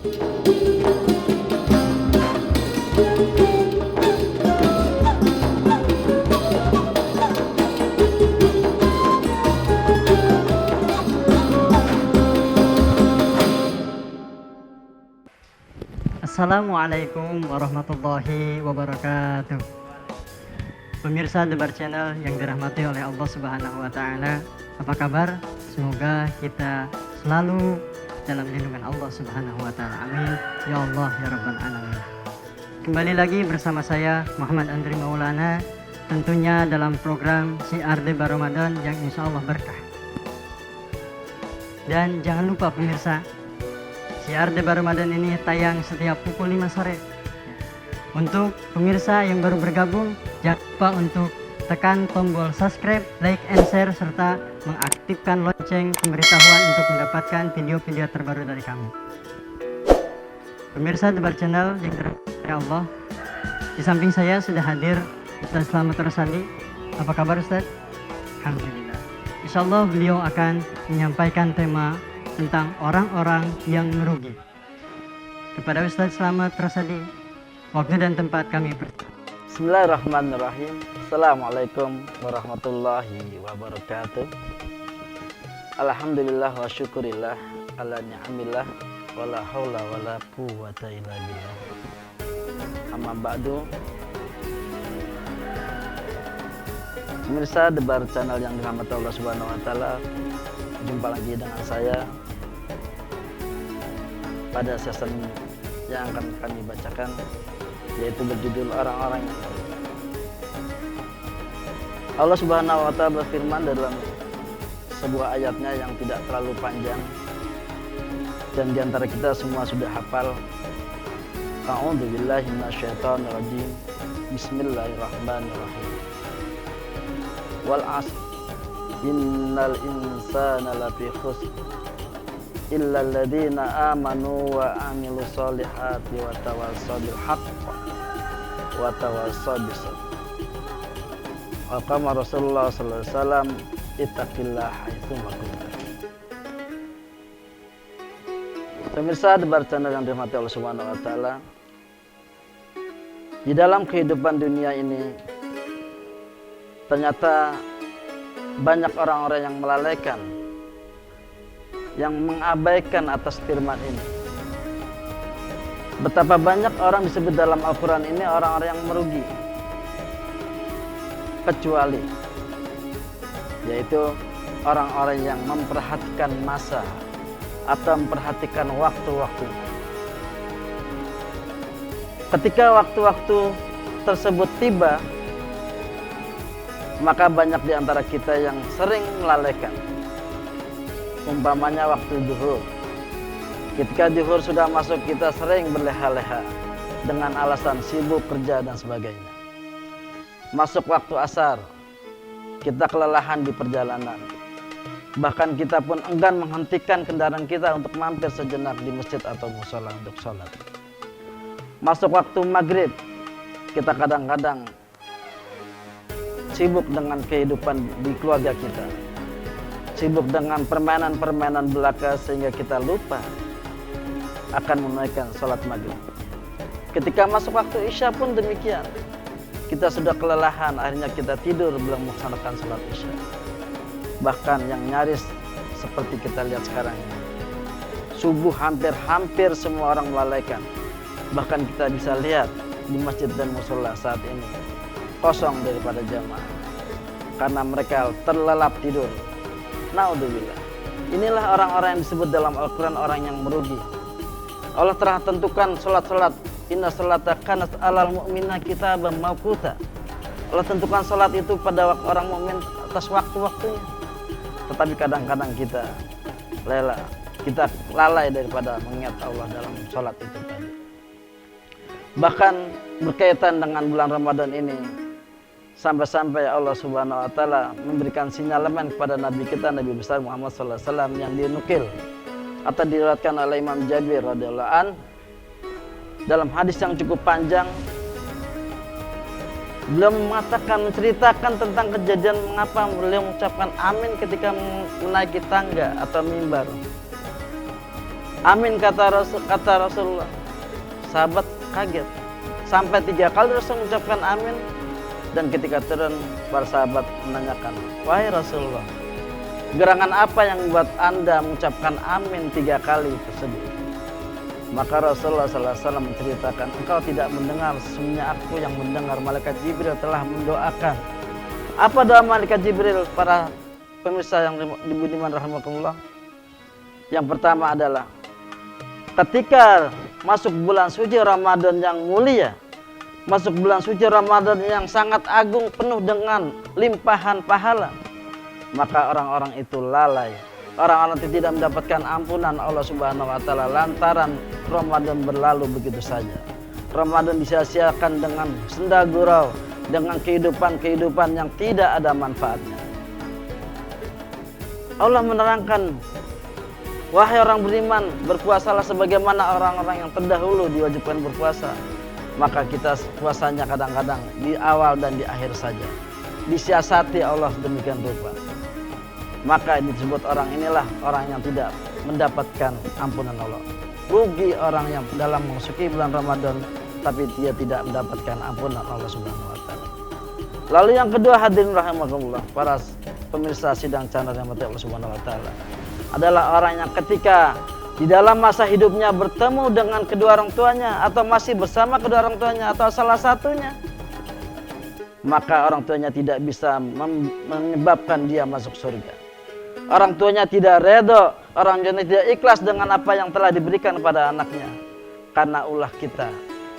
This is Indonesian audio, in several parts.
Assalamualaikum warahmatullahi wabarakatuh. Pemirsa Debar Channel yang dirahmati oleh Allah Subhanahu wa Ta'ala, apa kabar? Semoga kita selalu dalam lindungan Allah Subhanahu wa Ta'ala. Amin ya Allah ya Rabbal Alamin. Kembali lagi bersama saya Muhammad Andri Maulana, tentunya dalam program Syiar Debar Ramadan yang insya Allah berkah. Dan jangan lupa pemirsa, Syiar Debar Ramadan ini tayang setiap pukul 5 sore. Untuk pemirsa yang baru bergabung, jangan lupa untuk tekan tombol subscribe, like, and share, serta mengaktifkan lonceng pemberitahuan untuk mendapatkan video-video terbaru dari kami. Pemirsa Debar Channel yang dirahmati Allah, di samping saya sudah hadir Ustaz Slamet Rosadi. Apa kabar Ustaz? Alhamdulillah. Insyaallah beliau akan menyampaikan tema tentang orang-orang yang merugi. Kepada Ustaz Slamet Rosadi, waktu dan tempat kami persilakan. Bismillahirrahmanirrahim. Assalamualaikum warahmatullahi wabarakatuh. Alhamdulillah wa syukurillah ala ni'amillah wala haula wala quwwata illa billah. Amma ba'du. Pemirsa Debar Channel yang dirahmati Allah Subhanahu wa Ta'ala, jumpa lagi dengan saya pada season yang akan kami bacakan, yaitu berjudul orang-orang yang merugi. Allah Subhanahu wa Ta'ala berfirman dalam sebuah ayatnya yang tidak terlalu panjang dan diantara kita semua sudah hafal. A'udzu billahi minasyaitonir rajim. Bismillahirrahmanirrahim. Wal 'asr innal insana lafi khusr illa alladziina aamanu wa 'amilus sholihati wa tawassaw bil haqq wa tawassaw bis sabr. Wa qama Rasulullah sallallahu alaihi wasallam ittaqillah haitsu ma kunta. Pemirsa Debar Channel yang dirahmati Allah Subhanahu wa Ta'ala, di dalam kehidupan dunia ini ternyata banyak orang-orang yang melalaikan, yang mengabaikan atas firman ini. Betapa banyak orang disebut dalam Al-Quran ini orang-orang yang merugi, kecuali yaitu orang-orang yang memperhatikan masa atau memperhatikan waktu-waktu. Ketika waktu-waktu tersebut tiba, maka banyak di antara kita yang sering melalaikan. Umpamanya waktu zuhur. Ketika zuhur sudah masuk, kita sering berleha-leha dengan alasan sibuk kerja dan sebagainya. Masuk waktu asar, kita kelelahan di perjalanan. Bahkan kita pun enggan menghentikan kendaraan kita untuk mampir sejenak di masjid atau mushola untuk sholat. Masuk waktu maghrib, kita kadang-kadang sibuk dengan kehidupan di keluarga kita, sibuk dengan permainan-permainan belaka sehingga kita lupa akan menunaikan sholat maghrib. Ketika masuk waktu isya pun demikian, kita sudah kelelahan, akhirnya kita tidur belum melaksanakan sholat isya. Bahkan yang nyaris seperti kita lihat sekarang ini, subuh hampir semua orang melalaikan. Bahkan kita bisa lihat di masjid dan musola saat ini kosong daripada jamaah karena mereka terlelap tidur. Naudzubillah. Inilah orang-orang yang disebut dalam Al-Quran orang yang merugi. Allah telah tentukan sholat-sholat. Inna sholata kanat alal mu'mina kitaban mawquta. Allah tentukan sholat itu pada orang mukmin atas waktu-waktunya. Tetapi kadang-kadang kita lalai daripada mengingat Allah dalam sholat itu tadi. Bahkan berkaitan dengan bulan Ramadan ini, sampai-sampai Allah Subhanahu wa Ta'ala memberikan sinyalemen kepada Nabi kita, Nabi besar Muhammad sallallahu alaihi wasallam, yang dinukil atau diriwayatkan oleh Imam Jabir radhiyallahu an dalam hadis yang cukup panjang. Beliau mengatakan, menceritakan tentang kejadian mengapa beliau mengucapkan amin ketika menaiki tangga atau mimbar. Amin, kata Rasulullah. Sahabat kaget. Sampai 3 kali Rasul mengucapkan amin. Dan ketika turun, para sahabat menanyakan, wahai Rasulullah, gerangan apa yang membuat Anda mengucapkan amin 3 kali tersebut? Maka Rasulullah SAW menceritakan, engkau tidak mendengar, sesungguhnya aku yang mendengar malaikat Jibril telah mendoakan. Apa doa malaikat Jibril, para pemirsa yang dibudiman rahimakumullah? Yang pertama adalah ketika masuk bulan suci Ramadan yang mulia, masuk bulan suci Ramadan yang sangat agung penuh dengan limpahan pahala, maka orang-orang itu lalai. Orang-orang itu tidak mendapatkan ampunan Allah Subhanahu wa taala lantaran Ramadan berlalu begitu saja. Ramadan disia-siakan dengan senda gurau, dengan kehidupan-kehidupan yang tidak ada manfaatnya. Allah menerangkan, wahai orang beriman, berpuasalah sebagaimana orang-orang yang terdahulu diwajibkan berpuasa. Maka kita puasanya kadang-kadang di awal dan di akhir saja. Disiasati Allah demikian rupa. Maka disebut orang inilah orang yang tidak mendapatkan ampunan Allah. Rugi orang yang dalam memasuki bulan Ramadan tapi dia tidak mendapatkan ampunan Allah Subhanahu wa taala. Lalu yang kedua, hadirin rahimakumullah, para pemirsa sidang channel yang mati Allah Subhanahu wa taala, adalah orang yang ketika di dalam masa hidupnya bertemu dengan kedua orang tuanya atau masih bersama kedua orang tuanya atau salah satunya, maka orang tuanya tidak bisa menyebabkan dia masuk surga. Orang tuanya tidak redho, orang tuanya tidak ikhlas dengan apa yang telah diberikan kepada anaknya. Karena ulah kita,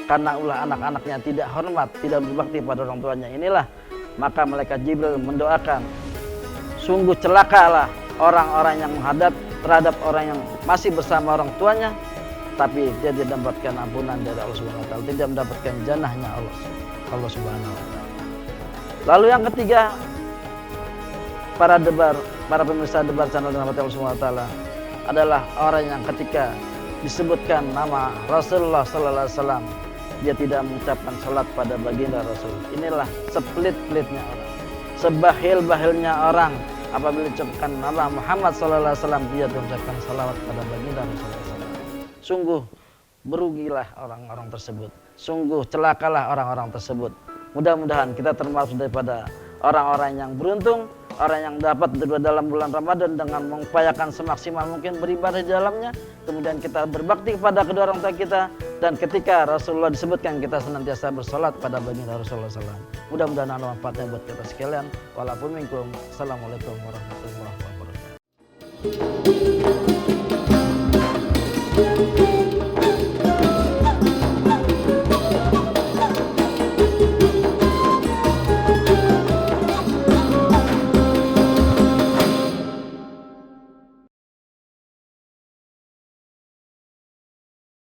karena ulah anak-anaknya tidak hormat, tidak berbakti pada orang tuanya. Inilah maka malaikat Jibril mendoakan, sungguh celakalah orang-orang yang menghadap terhadap orang yang masih bersama orang tuanya, tapi dia tidak mendapatkan ampunan dari Allah Subhanahu wa taala, tidak mendapatkan jannahnya Allah Subhanahu wa taala. Lalu yang ketiga, para pemirsa debar channel dengan Allah Subhanahu wa taala, adalah orang yang ketika disebutkan nama Rasulullah sallallahu alaihi wasallam dia tidak mengucapkan salat pada baginda Rasul. Inilah sepelit-pelitnya orang, sebahil-bahilnya orang apabila diucapkan nama Muhammad sallallahu alaihi wasallam dia tidak mengucapkan salawat pada baginda Rasulullah sallallahu alaihi wasallam. Sungguh berugilah orang-orang tersebut. Sungguh celakalah orang-orang tersebut. Mudah-mudahan kita termasuk daripada orang-orang yang beruntung, orang yang dapat berdua dalam bulan Ramadan dengan mengupayakan semaksimal mungkin beribadah di dalamnya. Kemudian kita berbakti kepada kedua orang tua kita, dan ketika Rasulullah disebutkan kita senantiasa bersolat pada baginda Rasulullah SAW. Mudah-mudahan ada manfaatnya buat kita sekalian. Walaupun minkum. Assalamualaikum warahmatullahi wabarakatuh.